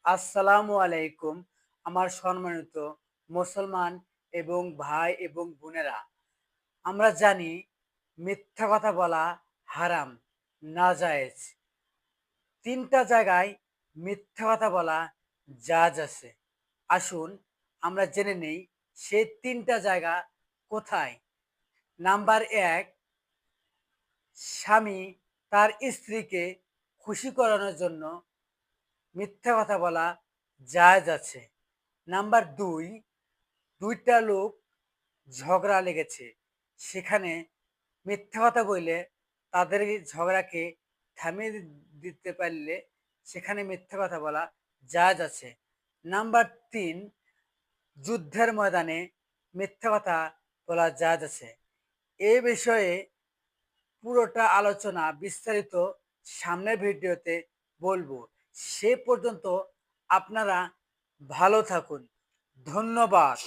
আসসালামু আলাইকুম। আমার সম্মানিত মুসলমান এবং ভাই এবং বোনেরা, আমরা জানি মিথ্যা কথা বলা হারাম, নাজায়েজ। ৩ টা জায়গায় মিথ্যা কথা বলা জায়েজ আছে। আসুন আমরা জেনে নেই সেই ৩ টা জায়গা কোথায়? নাম্বার ১, স্বামী তার স্ত্রীকে খুশি করানোর জন্য মিথ্যা কথা বলা জায়েজ আছে। নাম্বার ২, ২ টা লোক ঝগড়া লেগেছে। সেখানে মিথ্যা কথা বইলে তাদের এই ঝগড়াকে থামিয়ে দিতে পারলে সেখানে মিথ্যা কথা বলা জায়েজ আছে। নাম্বার ৩, যুদ্ধের ময়দানে মিথ্যা কথা বলা জায়েজ আছে। এ বিষয়ে পুরোটা আলোচনা বিস্তারিত সামনের ভিডিওতে বলবো। সে পর্যন্ত আপনারা ভালো থাকুন। ধন্যবাদ।